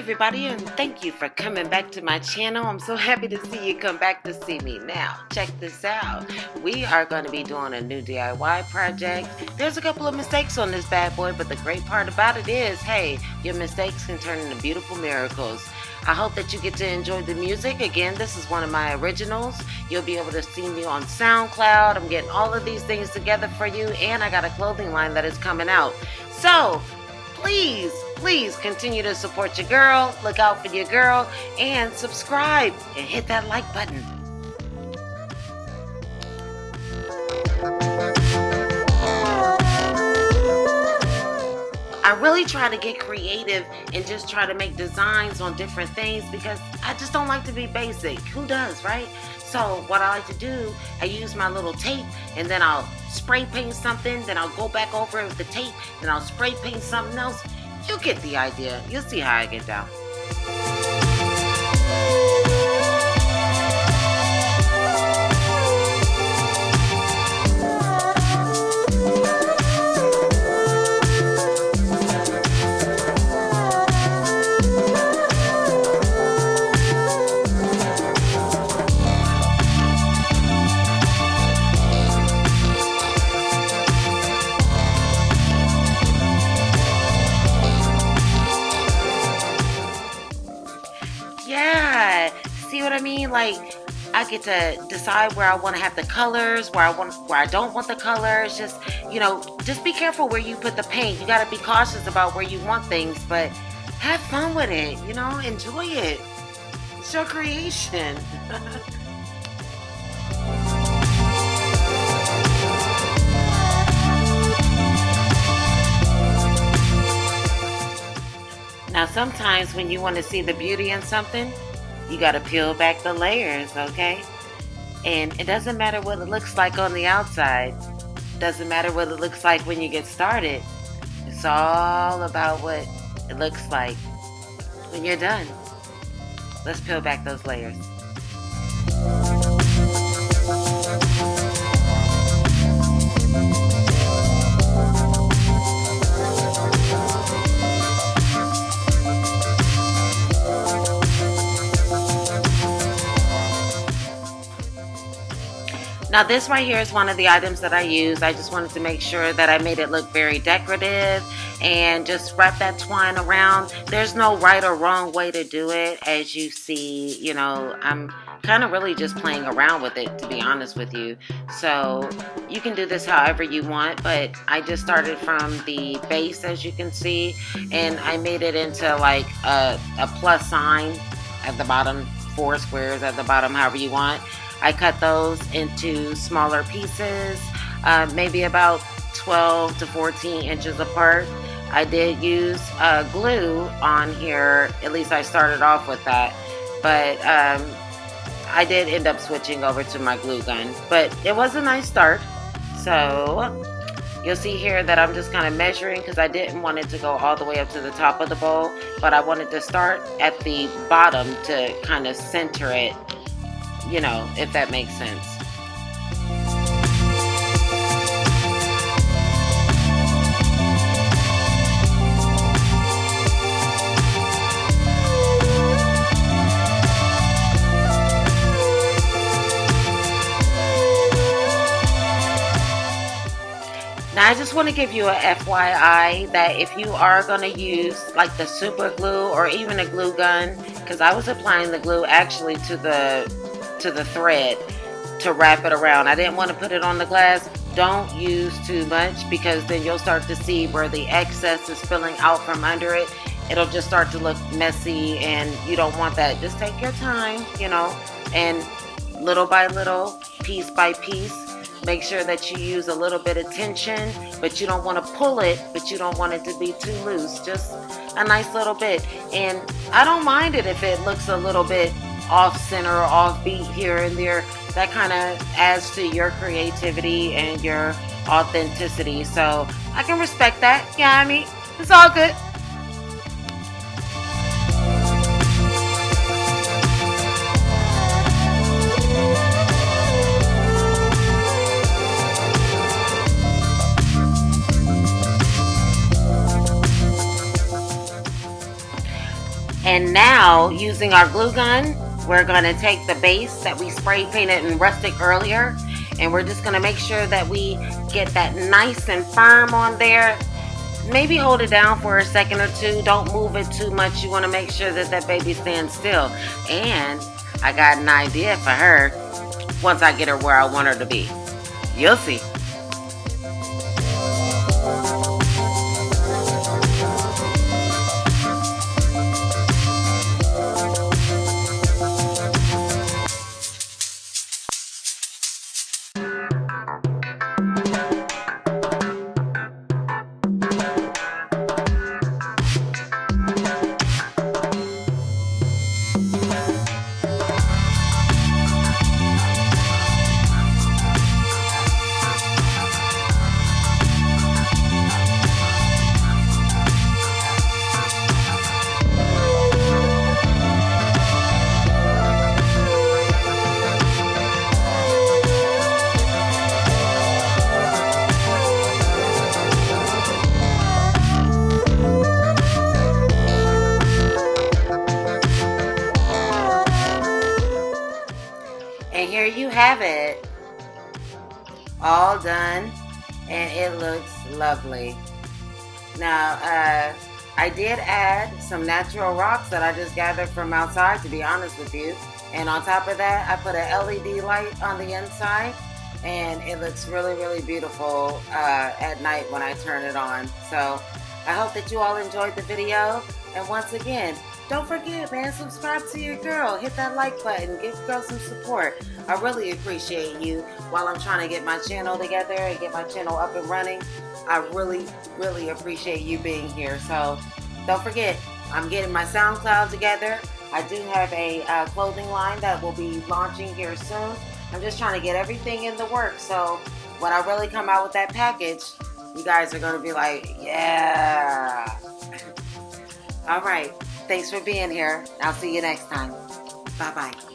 everybody, and thank you for coming back to my channel. I'm so happy to see you come back to see me. Now, check this out. We are going to be doing a new DIY project. There's a couple of mistakes on this bad boy, but the great part about it is, hey, your mistakes can turn into beautiful miracles. I hope that you get to enjoy the music. Again, this is one of my originals. You'll be able to see me on SoundCloud. I'm getting all of these things together for you, and I got a clothing line that is coming out. So, please continue to support your girl, look out for your girl, and subscribe and hit that like button. I really try to get creative and just try to make designs on different things because I just don't like to be basic. Who does, right? So what I like to do, I use my little tape and then I'll spray paint something, then I'll go back over it with the tape, then I'll spray paint something else. You get the idea. You'll see how I get down. Yeah, see what I mean? Like, I get to decide where I want to have the colors, where I don't want the colors. Just, just be careful where you put the paint. You got to be cautious about where you want things, but have fun with it, enjoy it. It's your creation. Now, sometimes when you want to see the beauty in something, you got to peel back the layers, okay? And it doesn't matter what it looks like on the outside. It doesn't matter what it looks like when you get started. It's all about what it looks like when you're done. Let's peel back those layers. Now this right here is one of the items that I use. I just wanted to make sure that I made it look very decorative and just wrap that twine around. There's no right or wrong way to do it. As you see, I'm kind of really just playing around with it, to be honest with you. So you can do this however you want, but I just started from the base, as you can see, and I made it into like a plus sign at the bottom, 4 squares at the bottom, however you want. I cut those into smaller pieces, maybe about 12 to 14 inches apart. I did use glue on here, at least I started off with that, but I did end up switching over to my glue gun, but it was a nice start. So you'll see here that I'm just kind of measuring because I didn't want it to go all the way up to the top of the bowl, but I wanted to start at the bottom to kind of center it, if that makes sense. Now I just want to give you a FYI that if you are going to use like the super glue or even a glue gun, because I was applying the glue actually to the thread to wrap it around. I didn't want to put it on the glass. Don't use too much because then you'll start to see where the excess is spilling out from under it. It'll just start to look messy and you don't want that. Just take your time, and little by little, piece by piece, make sure that you use a little bit of tension, but you don't want to pull it, but you don't want it to be too loose. Just a nice little bit. And I don't mind it if it looks a little bit off center or off beat here and there. That kind of adds to your creativity and your authenticity. So I can respect that. Yeah, I mean, it's all good. And now, using our glue gun, we're going to take the base that we spray painted in rustic earlier, and we're just going to make sure that we get that nice and firm on there. Maybe hold it down for a second or two. Don't move it too much. You want to make sure that that baby stands still. And I got an idea for her once I get her where I want her to be. You'll see. And here you have it, all done, and it looks lovely. Now, I did add some natural rocks that I just gathered from outside, to be honest with you. And on top of that, I put an LED light on the inside, and it looks really, really beautiful at night when I turn it on. So I hope that you all enjoyed the video. And once again, don't forget, man, subscribe to your girl. Hit that like button. Give girl some support. I really appreciate you while I'm trying to get my channel together and get my channel up and running. I really, really appreciate you being here. So don't forget, I'm getting my SoundCloud together. I do have a clothing line that will be launching here soon. I'm just trying to get everything in the works. So when I really come out with that package, you guys are going to be like, yeah. All right. Thanks for being here. I'll see you next time. Bye-bye.